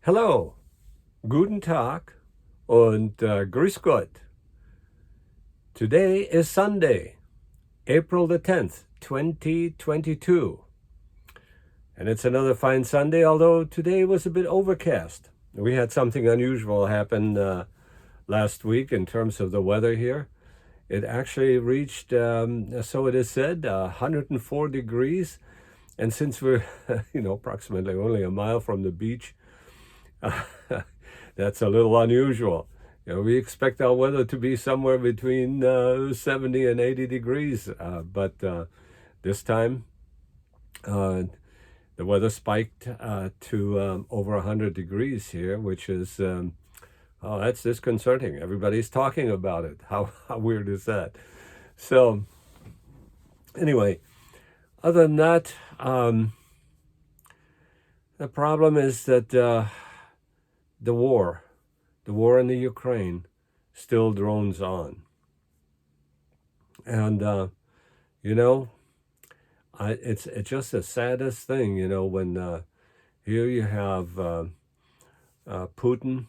Hello, guten Tag und grüß Gott. Today is Sunday, April the 10th, 2022. And it's another fine Sunday, although today was a bit overcast. We had something unusual happen last week in terms of the weather here. It actually reached, so it is said, 104 degrees. And since we're, approximately only a mile from the beach, that's a little unusual. We expect our weather to be somewhere between 70 and 80 degrees, but this time the weather spiked to over 100 degrees here, which is, that's disconcerting. Everybody's talking about it. How weird is that? So, anyway, other than that, the problem is that the war in the Ukraine still drones on. And, it's just the saddest thing, when here you have Putin,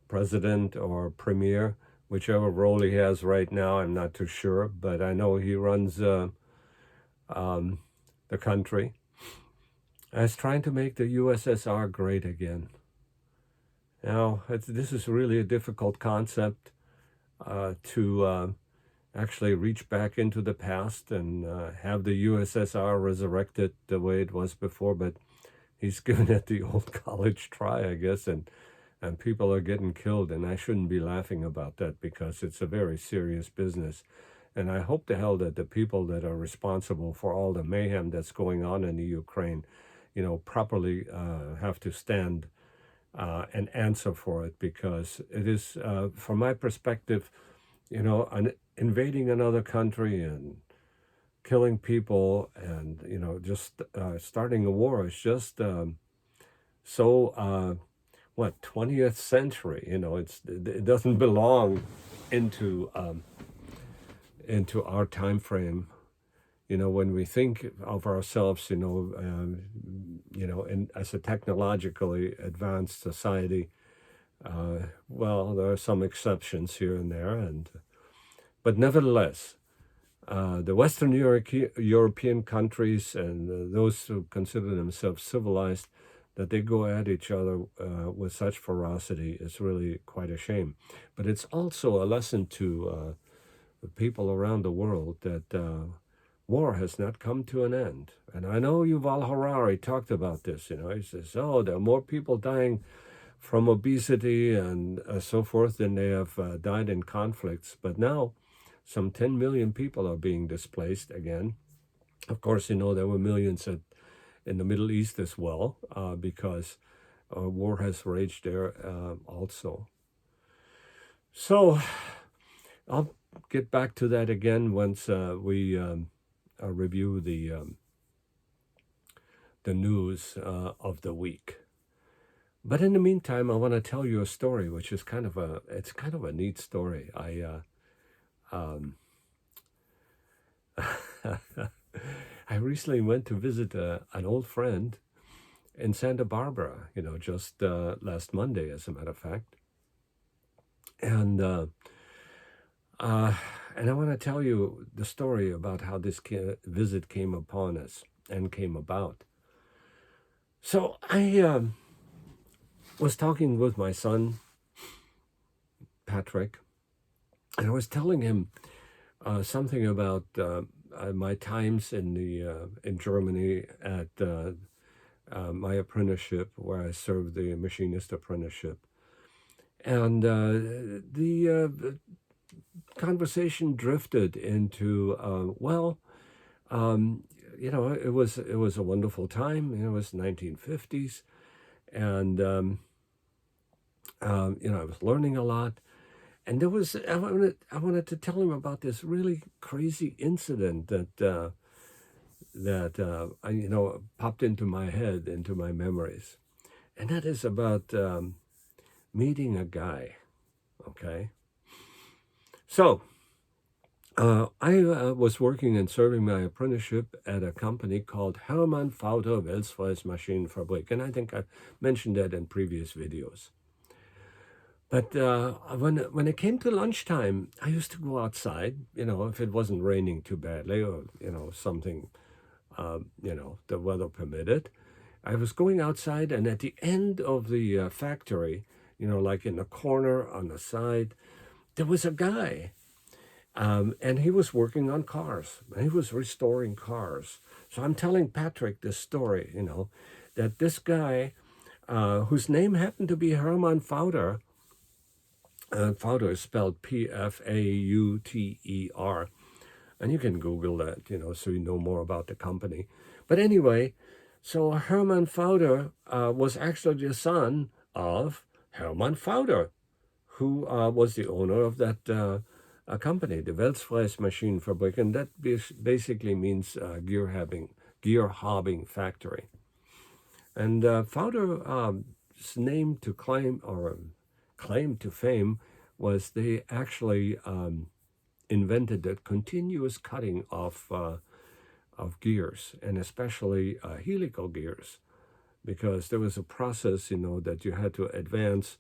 president or premier, whichever role he has right now, I'm not too sure, but I know he runs the country, as trying to make the USSR great again. Now, this is really a difficult concept to actually reach back into the past and have the USSR resurrected the way it was before, but he's given it the old college try, I guess, and people are getting killed, and I shouldn't be laughing about that because it's a very serious business. And I hope to hell that the people that are responsible for all the mayhem that's going on in the Ukraine, properly have to stand and answer for it, because it is, from my perspective, invading another country and killing people and, just starting a war is just so, 20th century, it doesn't belong into our time frame. When we think of ourselves, as a technologically advanced society, well, there are some exceptions here and there, but nevertheless, the Western European countries and those who consider themselves civilized, that they go at each other with such ferocity is really quite a shame. But it's also a lesson to the people around the world that war has not come to an end. And I know Yuval Harari talked about this. He says, there are more people dying from obesity and so forth than they have died in conflicts. But now some 10 million people are being displaced again. Of course, there were millions in the Middle East as well, because war has raged there also. So I'll get back to that again once we review the news of the week. But in the meantime, I want to tell you a story, which is kind of a neat story. I recently went to visit an old friend in Santa Barbara, just last Monday, as a matter of fact. And I want to tell you the story about how this visit came upon us and came about. So I was talking with my son, Patrick, and I was telling him something about my times in Germany at my apprenticeship, where I served the machinist apprenticeship. And the conversation drifted into, it was a wonderful time. It was 1950s, and I was learning a lot. And there was I wanted to tell him about this really crazy incident that popped into my head, into my memories, and that is about meeting a guy. Okay. So I was working and serving my apprenticeship at a company called Herman Pfauter Weltfreies Maschinenfabrik, and I think I've mentioned that in previous videos. But when it came to lunchtime, I used to go outside, if it wasn't raining too badly or, something, the weather permitted. I was going outside, and at the end of the factory, like in the corner on the side, there was a guy. And he was working on cars. He was restoring cars. So I'm telling Patrick this story, that this guy, whose name happened to be Herman Pfauter, Pfauter is spelled Pfauter, and you can Google that, so you know more about the company. But anyway, so Herman Pfauter was actually the son of Herman Pfauter, who was the owner of that company, the Weltfreies Maschinenfabrik, and that basically means gear hobbing factory. And Pfauter's name to claim to fame was they actually invented the continuous cutting of gears, and especially helical gears, because there was a process, that you had to advance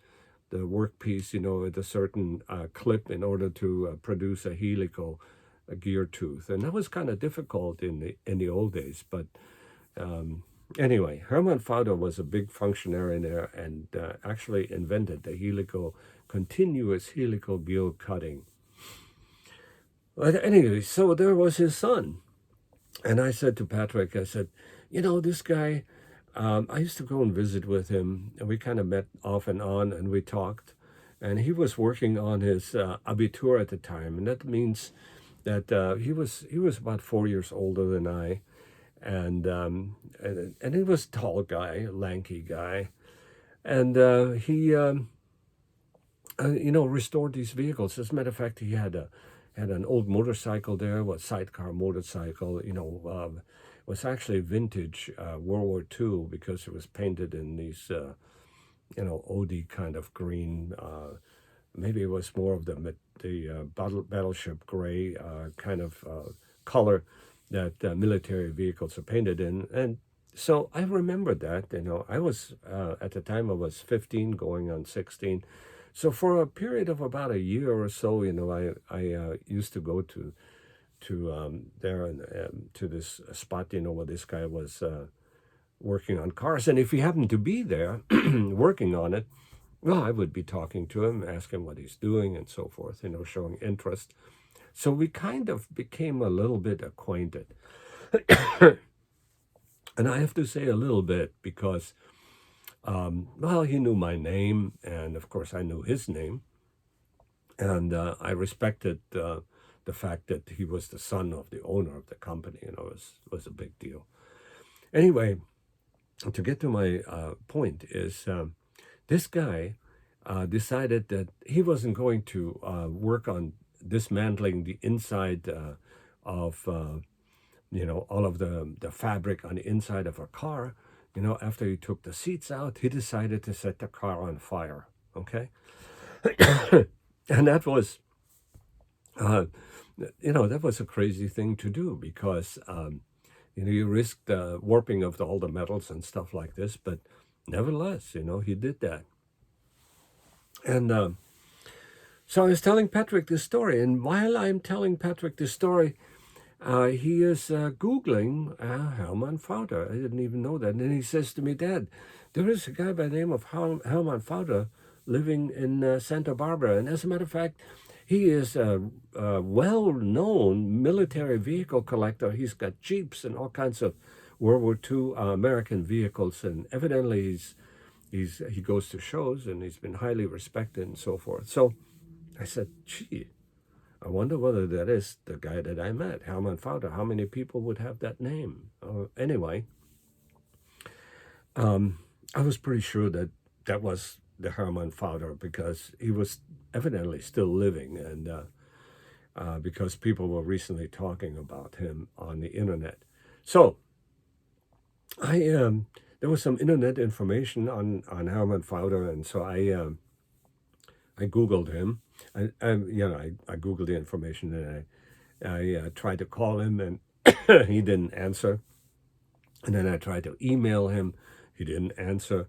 the workpiece, at a certain clip in order to produce a helical gear tooth, and that was kind of difficult in the old days. But anyway, Hermann Pfauter was a big functionary there, and actually invented the continuous helical gear cutting. But anyway, so there was his son, and I said to Patrick, I said, this guy. I used to go and visit with him, and we kind of met off and on, and we talked. And he was working on his Abitur at the time, and that means that he was about 4 years older than I, and he was a tall guy, lanky guy, and he restored these vehicles. As a matter of fact, he had an old motorcycle there, a sidecar motorcycle, was actually vintage World War II, because it was painted in these, OD kind of green. Maybe it was more of the battleship gray kind of color that military vehicles are painted in. And so I remember that, I was, at the time I was 15 going on 16. So for a period of about a year or so, I used to go to there and to this spot, where this guy was working on cars. And if he happened to be there working on it, well, I would be talking to him, ask him what he's doing and so forth, showing interest. So we kind of became a little bit acquainted. And I have to say a little bit because, he knew my name, and of course I knew his name. And I respected the fact that he was the son of the owner of the company, was a big deal. Anyway, to get to my point is this guy decided that he wasn't going to work on dismantling the inside of, all of the fabric on the inside of a car. After he took the seats out, he decided to set the car on fire, okay? And that was... that was a crazy thing to do because, you risk the warping of all the metals and stuff like this. But nevertheless, he did that. And so I was telling Patrick this story. And while I'm telling Patrick this story, he is Googling Herman Pfauter. I didn't even know that. And then he says to me, Dad, there is a guy by the name of Herman Pfauter living in Santa Barbara. And as a matter of fact, he is a well-known military vehicle collector. He's got Jeeps and all kinds of World War II American vehicles, and evidently he goes to shows, and he's been highly respected and so forth. So I said, gee, I wonder whether that is the guy that I met, Herman Pfauter. How many people would have that name? Anyway, I was pretty sure that was the Herman Pfauter, because he was evidently still living, and because people were recently talking about him on the internet. So there was some internet information on Herman Pfauter, and so I Googled him. I Googled the information, I tried to call him, and he didn't answer. And then I tried to email him. He didn't answer.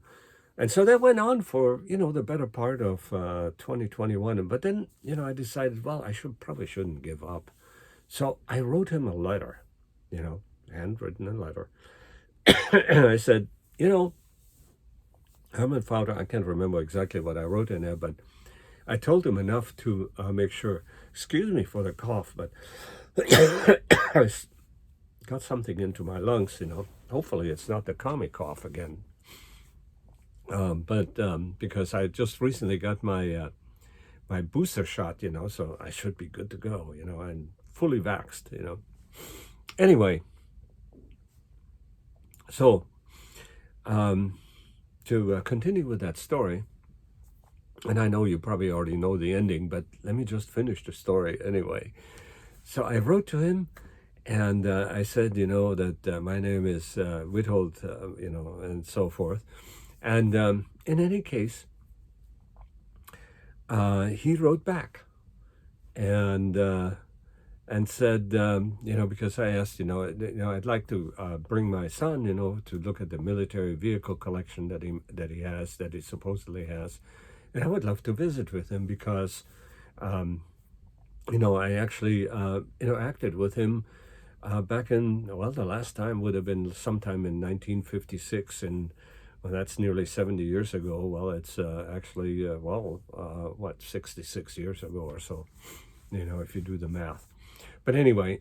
And so that went on for, the better part of 2021. But then, I decided, well, probably shouldn't give up. So I wrote him a letter, handwritten a letter. And I said, Herman Pfauter, I can't remember exactly what I wrote in there, but I told him enough to make sure, excuse me for the cough, but I got something into my lungs, Hopefully it's not the comic cough again. But because I just recently got my booster shot, so I should be good to go, and fully vaxxed, Anyway, so to continue with that story, and I know you probably already know the ending, but let me just finish the story anyway. So I wrote to him, and I said, that my name is Witold, and so forth. And in any case, he wrote back and said, because I asked, I'd like to bring my son, to look at the military vehicle collection that he supposedly has, and I would love to visit with him because, I actually interacted with him back in, well, the last time would have been sometime in 1956, and well, that's nearly 70 years ago. Well, it's actually, 66 years ago or so, if you do the math. But anyway,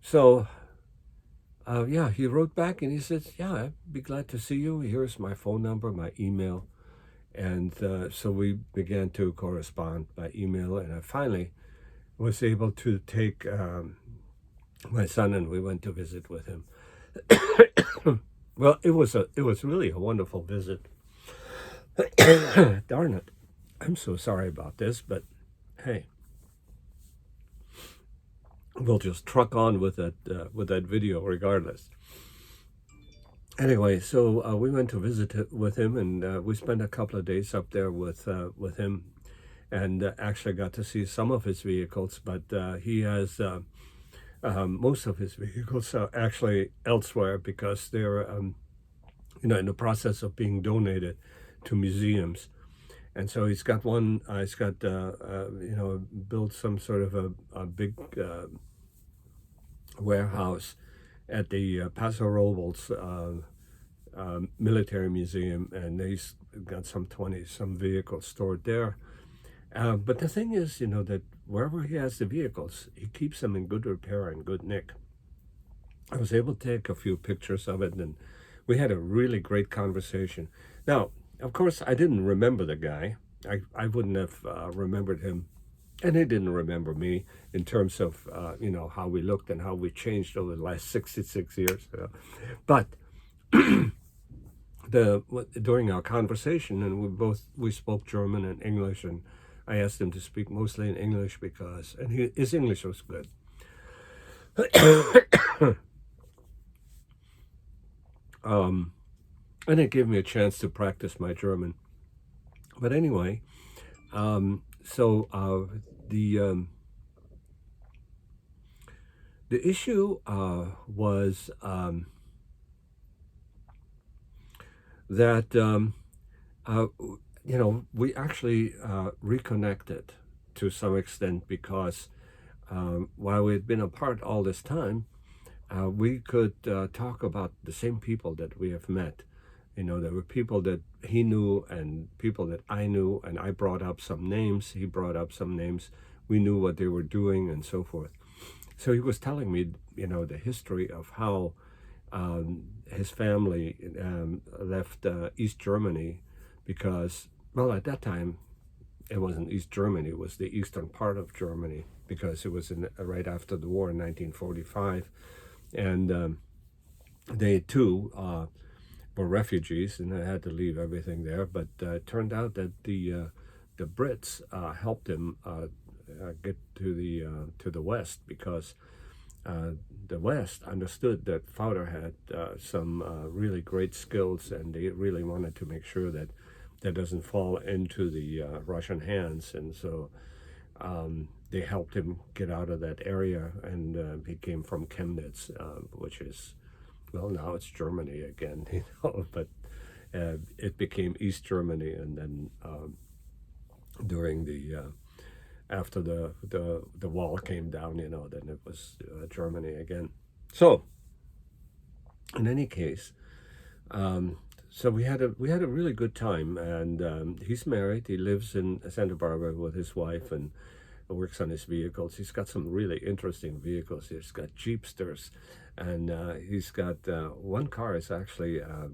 so, he wrote back and he says, yeah, I'd be glad to see you. Here's my phone number, my email. And so we began to correspond by email, and I finally was able to take my son, and we went to visit with him. Well, it was really a wonderful visit. Darn it. I'm so sorry about this, but hey, we'll just truck on with that video regardless. Anyway, so we went to visit with him, and we spent a couple of days up there with him, and actually got to see some of his vehicles. But he has most of his vehicles are actually elsewhere because they're in the process of being donated to museums. And so he's got one. He's got built some sort of a big warehouse at the Paso Robles Military Museum, and he's got some 20 some vehicles stored there. But the thing is, that wherever he has the vehicles, he keeps them in good repair and good nick. I was able to take a few pictures of it, and we had a really great conversation. Now, of course, I didn't remember the guy. I wouldn't have remembered him, and he didn't remember me in terms of, how we looked and how we changed over the last 66 years. But during our conversation, and we spoke German and English, and I asked him to speak mostly in English and his English was good. And it gave me a chance to practice my German. But anyway, so the issue was that we actually reconnected to some extent because while we had been apart all this time, we could talk about the same people that we have met. There were people that he knew and people that I knew, and I brought up some names, he brought up some names. We knew what they were doing and so forth. So he was telling me, the history of how his family left East Germany because, well, at that time, it wasn't East Germany, it was the eastern part of Germany because it was right after the war in 1945. And they, too, were refugees, and they had to leave everything there. But it turned out that the Brits helped him get to the West because the West understood that Pfauter had some really great skills, and they really wanted to make sure that that doesn't fall into the Russian hands. And so they helped him get out of that area, and he came from Chemnitz, which is, well, now it's Germany again, but it became East Germany, and then during the after the wall came down, then it was Germany again. So, in any case, so we had a really good time, and he's married. He lives in Santa Barbara with his wife and works on his vehicles. He's got some really interesting vehicles. He's got Jeepsters, and he's got one car is actually a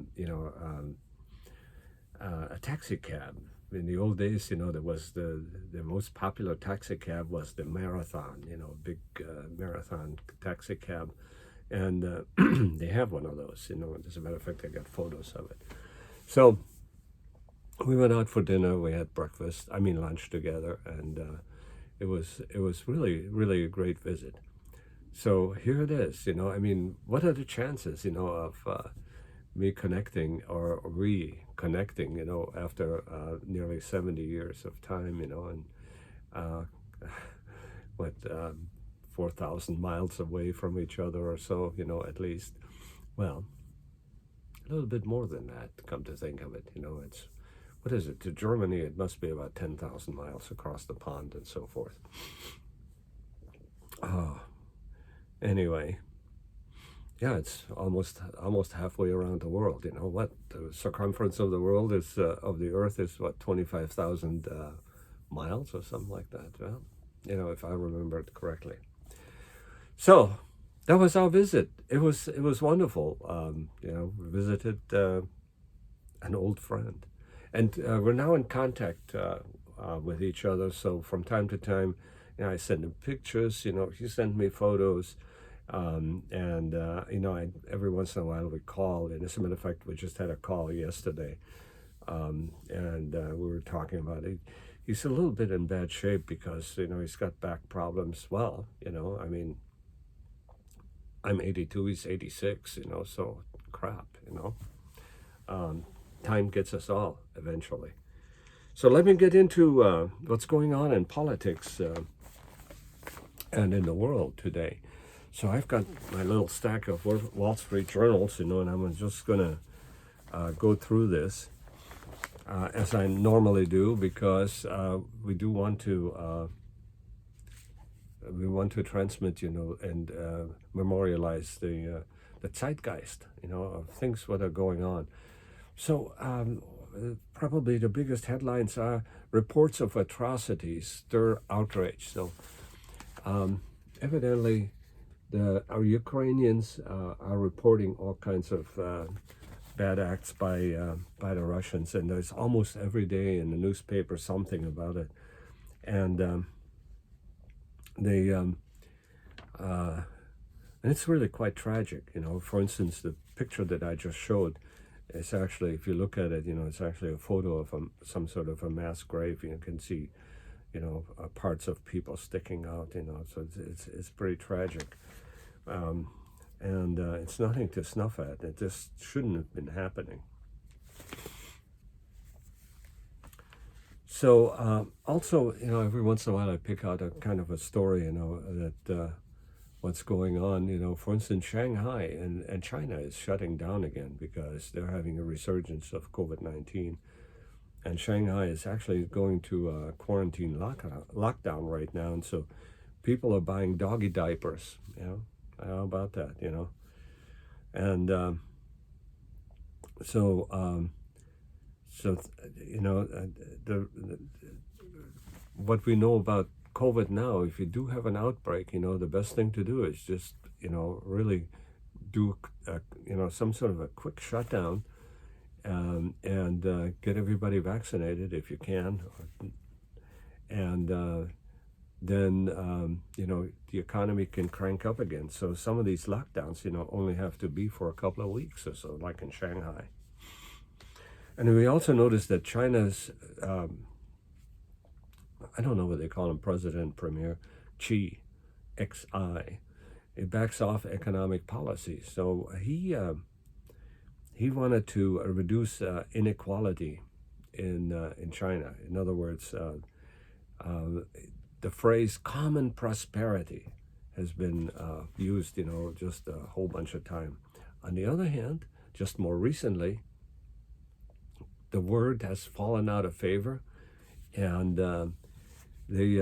taxi cab. In the old days, there was the most popular taxi cab was the Marathon, big Marathon taxi cab, and they have one of those. As a matter of fact, I got photos of it. So we went out for dinner. We had lunch together, and it was really, really a great visit. So here it is. What are the chances, of me connecting or reconnecting, after nearly 70 years of time, and 4,000 miles away from each other or so, at least. Well, a little bit more than that, come to think of it. It's, what is it? To Germany, it must be about 10,000 miles across the pond and so forth. Anyway. Yeah, it's almost halfway around the world. What the circumference of the world is of the Earth is 25,000 miles or something like that. Well, if I remember it correctly. So that was our visit. It was wonderful. We visited an old friend, and we're now in contact with each other. So from time to time, I send him pictures. He sent me photos. Every once in a while we call, and as a matter of fact, we just had a call yesterday, and we were talking about it. He's a little bit in bad shape because, he's got back problems. Well, I'm 82, he's 86, so crap, time gets us all eventually. So let me get into what's going on in politics and in the world today. So I've got my little stack of Wall Street journals, and I'm just going to go through this as I normally do, because we do want to transmit, and memorialize the zeitgeist, of things that are going on. So probably the biggest headlines are reports of atrocities stir outrage. So evidently, our Ukrainians are reporting all kinds of bad acts by the Russians, and there's almost every day in the newspaper something about it, and and it's really quite tragic. For instance, the picture that I just showed is actually, if you look at it, it's actually a photo of some sort of a mass grave. You can see, parts of people sticking out. So it's pretty tragic. And it's nothing to snuff at. It just shouldn't have been happening. So also, every once in a while I pick out a kind of a story, that what's going on. For instance, Shanghai and China is shutting down again because they're having a resurgence of COVID-19. And Shanghai is actually going to a quarantine lockdown right now. And so people are buying doggy diapers, How about that, And what we know about COVID now, if you do have an outbreak, the best thing to do is just, really do, some sort of a quick shutdown, and get everybody vaccinated if you can, and then the economy can crank up again. So some of these lockdowns, only have to be for a couple of weeks or so, like in Shanghai. And we also noticed that China's, I don't know what they call him, President, Premier, Xi, Xi, it backs off economic policies. So he wanted to reduce inequality in China. In other words, the phrase "common prosperity" has been used, just a whole bunch of time. On the other hand, just more recently, the word has fallen out of favor, and they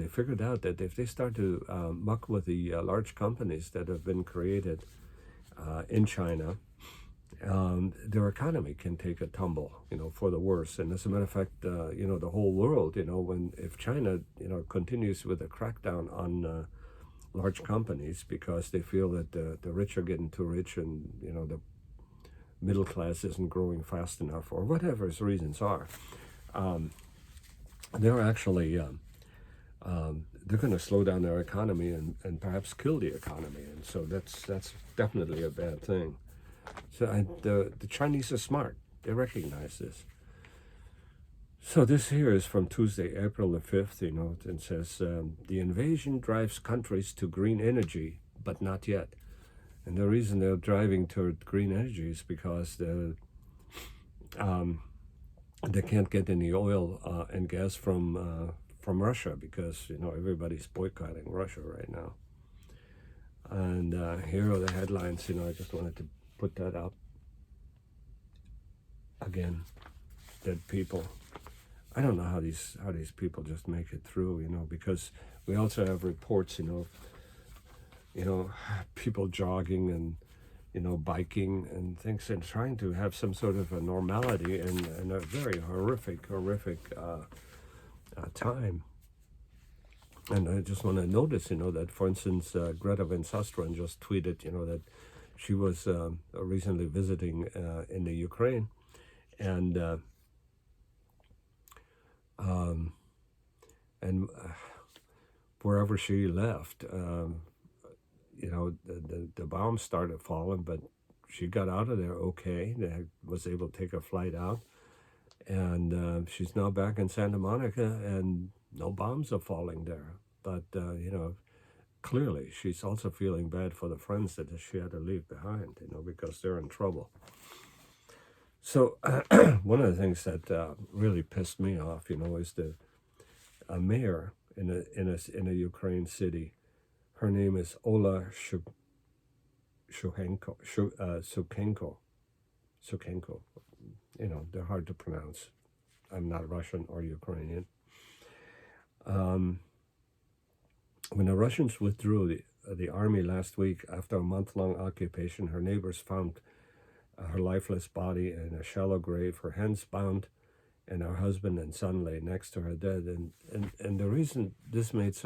figured out that if they start to muck with the large companies that have been created in China, their economy can take a tumble, for the worse. And as a matter of fact, the whole world, if China, continues with a crackdown on large companies because they feel that the rich are getting too rich and, the middle class isn't growing fast enough, or whatever his reasons are, they're actually they're going to slow down their economy and perhaps kill the economy. And so that's definitely a bad thing. So the Chinese are smart. They recognize this. So this here is from Tuesday, April the 5th, and says, the invasion drives countries to green energy, but not yet. And the reason they're driving toward green energy is because they can't get any oil and gas from Russia, because everybody's boycotting Russia right now. And here are the headlines. I just wanted to put that up again. Dead people. I don't know how these people just make it through. Because we also have reports. People jogging and biking and things, and trying to have some sort of a normality in a very horrific time. And I just want to notice, that, for instance, Greta Van Susteren just tweeted, that she was recently visiting in the Ukraine, and wherever she left, the bombs started falling, but she got out of there okay. They was able to take a flight out, and she's now back in Santa Monica, and no bombs are falling there. But clearly she's also feeling bad for the friends that she had to leave behind, because they're in trouble. So one of the things that really pissed me off, is a mayor in a Ukraine city. Her name is Ola Shukenko. They're hard to pronounce. I'm not Russian or Ukrainian. When the Russians withdrew the army last week after a month-long occupation, her neighbors found her lifeless body in a shallow grave, her hands bound, and her husband and son lay next to her dead. And the reason this made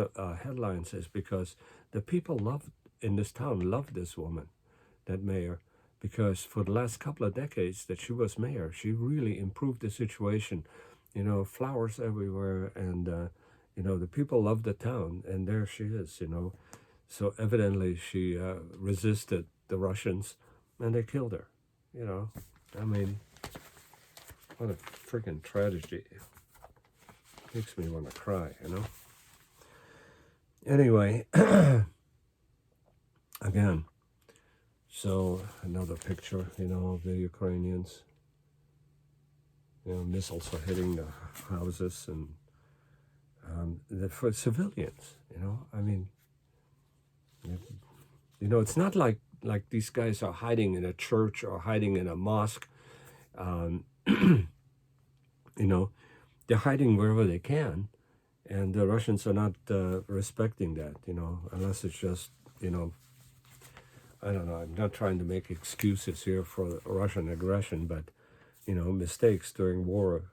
headlines is because the people in this town loved this woman, that mayor, because for the last couple of decades that she was mayor, she really improved the situation. Flowers everywhere, and the people loved the town, and there she is. So evidently she resisted the Russians, and they killed her. I mean, what a freaking tragedy. Makes me want to cry, Anyway, again, so another picture, of the Ukrainians. Missiles are hitting the houses, and for civilians, I mean, it's not like these guys are hiding in a church or hiding in a mosque. They're hiding wherever they can, and the Russians are not respecting that, unless it's just, I don't know, I'm not trying to make excuses here for Russian aggression, but, mistakes during war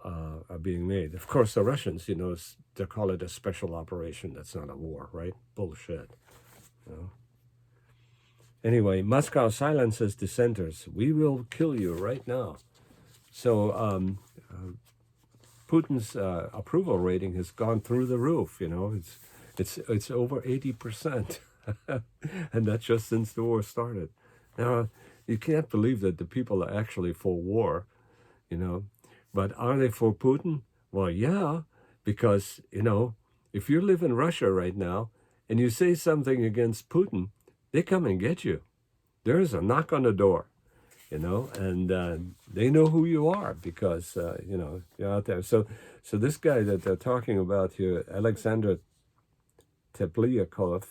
are being made. Of course, the Russians, they call it a special operation. That's not a war, right? Bullshit. Anyway, Moscow silences dissenters. We will kill you right now. So Putin's approval rating has gone through the roof. It's over 80%, and that's just since the war started. Now, you can't believe that the people are actually for war, But are they for Putin? Well, yeah, because, if you live in Russia right now and you say something against Putin, they come and get you. There is a knock on the door. and they know who you are because you're out there. So this guy that they're talking about here, Alexander Tepliakov,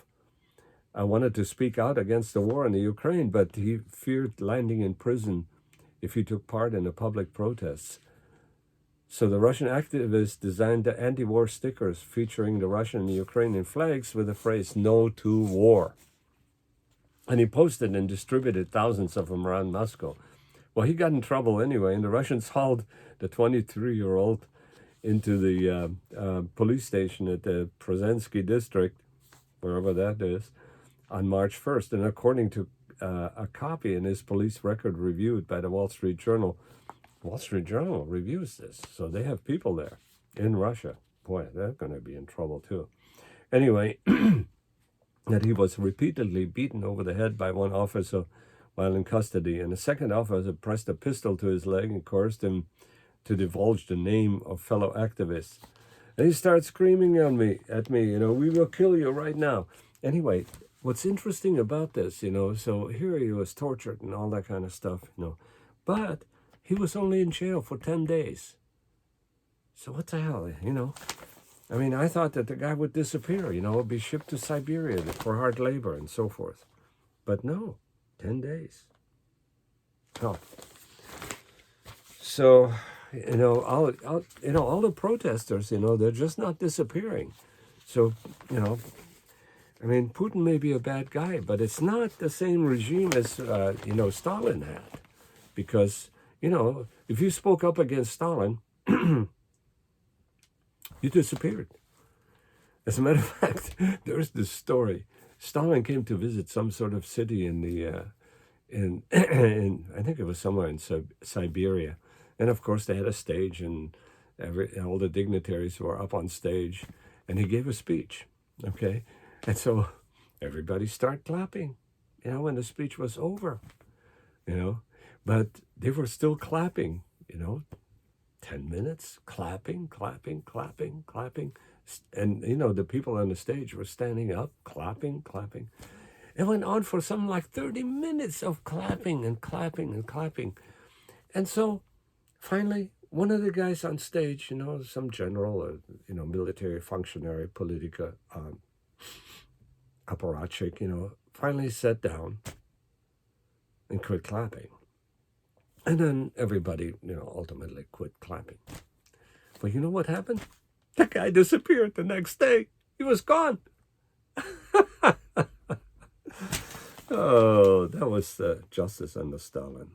wanted to speak out against the war in the Ukraine, but he feared landing in prison if he took part in the public protests. So the Russian activists designed the anti-war stickers featuring the Russian and Ukrainian flags with the phrase "No to War." And he posted and distributed thousands of them around Moscow. Well, he got in trouble anyway, and the Russians hauled the 23-year-old into the police station at the Prozensky district, wherever that is, on March 1st. And according to a copy in his police record reviewed by the Wall Street Journal reviews this. So they have people there in Russia. Boy, they're going to be in trouble too. Anyway, that he was repeatedly beaten over the head by one officer while in custody, and a second officer pressed a pistol to his leg and coerced him to divulge the name of fellow activists. And he starts screaming at me, we will kill you right now. Anyway, what's interesting about this, so here he was tortured and all that kind of stuff, but he was only in jail for 10 days. So what the hell, I mean, I thought that the guy would disappear, be shipped to Siberia for hard labor and so forth. But no, 10 days. Oh. So, all the protesters, they're just not disappearing. So, I mean, Putin may be a bad guy, but it's not the same regime as, Stalin had. Because, if you spoke up against Stalin, you disappeared. As a matter of fact, there's this story. Stalin came to visit some sort of city in I think it was somewhere in Siberia. And of course they had a stage, and all the dignitaries were up on stage, and he gave a speech, okay? And so everybody started clapping, when the speech was over, but they were still clapping, 10 minutes, clapping. And, the people on the stage were standing up, clapping. It went on for something like 30 minutes of clapping. And so finally, one of the guys on stage, some general or, military functionary, politica, apparatchik, finally sat down and quit clapping. And then everybody, ultimately quit clapping. But you know what happened? The guy disappeared the next day. He was gone. Oh, that was justice under Stalin.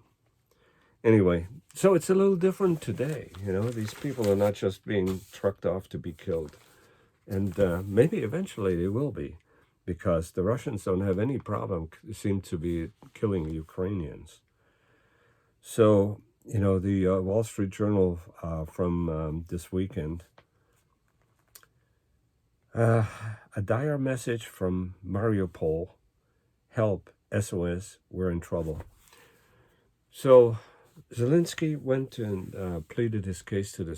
Anyway, so it's a little different today. These people are not just being trucked off to be killed. And maybe eventually they will be, because the Russians don't have any problem, seem to be killing Ukrainians. So, the Wall Street Journal from this weekend, a dire message from Mariupol, help, SOS, we're in trouble. So Zelensky went and pleaded his case to the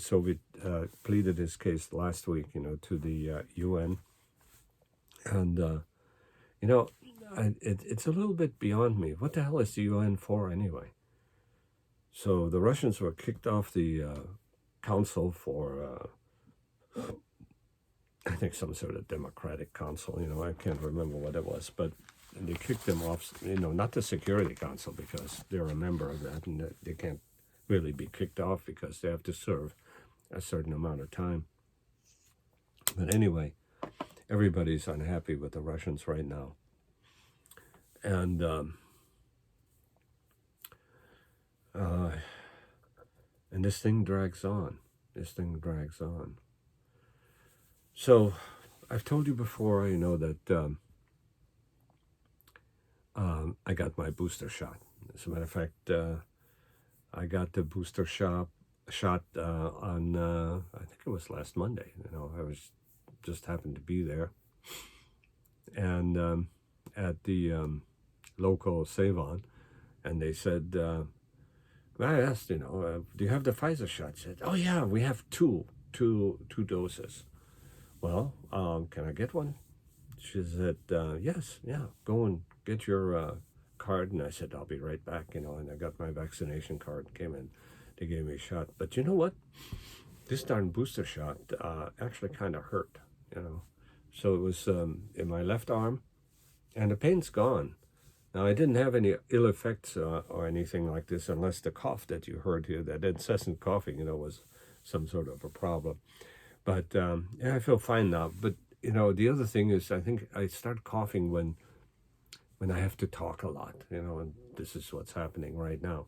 pleaded his case last week, to the UN. And, it's a little bit beyond me. What the hell is the UN for anyway? So the Russians were kicked off the council for, I think, some sort of democratic council. I can't remember what it was, but they kicked them off, not the Security Council, because they're a member of that, and they can't really be kicked off because they have to serve a certain amount of time. But anyway, everybody's unhappy with the Russians right now. And this thing drags on. So I've told you before, that I got my booster shot. As a matter of fact, I got the booster shot on, I think it was last Monday. I was just happened to be there. And at the local Save-On, and they said, I asked, do you have the Pfizer shot? I said, oh yeah, we have two doses. Well, can I get one? She said, yes, yeah, go and get your card, and I said, I'll be right back, and I got my vaccination card, came in, they gave me a shot. But you know what? This darn booster shot actually kind of hurt, you know. So it was in my left arm, and the pain's gone. Now, I didn't have any ill effects or anything like this, unless the cough that you heard here, that incessant coughing, was some sort of a problem. But yeah, I feel fine now. But, the other thing is, I think I start coughing when I have to talk a lot, and this is what's happening right now.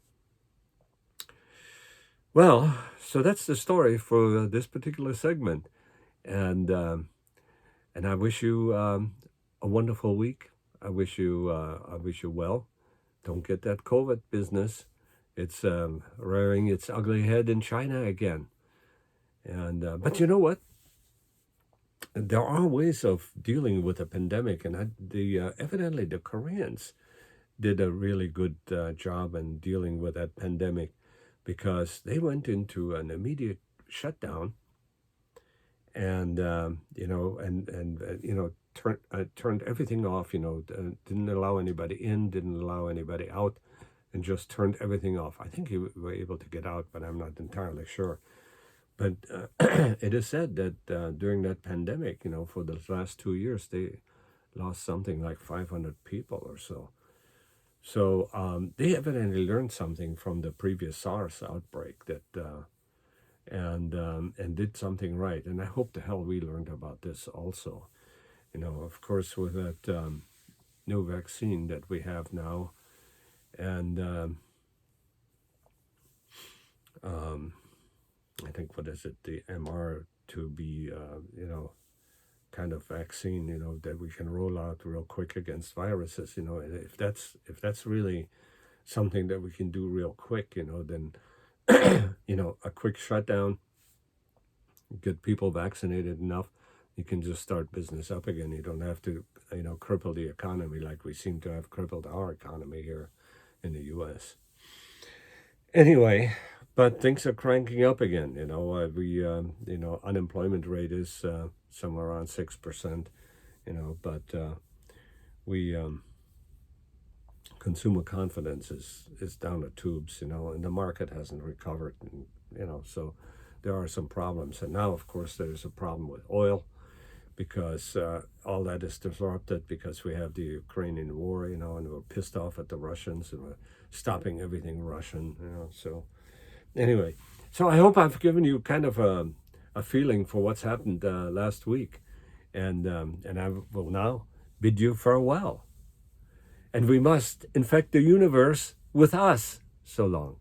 Well, so that's the story for this particular segment. And I wish you a wonderful week. I wish you well. Don't get that COVID business. It's rearing its ugly head in China again. And but you know what? There are ways of dealing with a pandemic, and evidently the Koreans did a really good job in dealing with that pandemic, because they went into an immediate shutdown, and turned everything off. Didn't allow anybody in, didn't allow anybody out, and just turned everything off. I think you were able to get out, but I'm not entirely sure. But it is said that during that pandemic, for the last 2 years, they lost something like 500 people or so. So they evidently learned something from the previous SARS outbreak and did something right. And I hope the hell we learned about this also. Of course, with that new vaccine that we have now, and I think, what is it, the MR2B, kind of vaccine, that we can roll out real quick against viruses. If that's really something that we can do real quick, then a quick shutdown, get people vaccinated enough, you can just start business up again. You don't have to, cripple the economy like we seem to have crippled our economy here in the U.S. Anyway, but things are cranking up again. Unemployment rate is somewhere around 6%. But we consumer confidence is down the tubes. And the market hasn't recovered. So there are some problems. And now, of course, there's a problem with oil, because all that is disrupted because we have the Ukrainian war, and we're pissed off at the Russians, and we're stopping everything Russian, So anyway, so I hope I've given you kind of a feeling for what's happened last week, and I will now bid you farewell. And we must infect the universe with us. So long.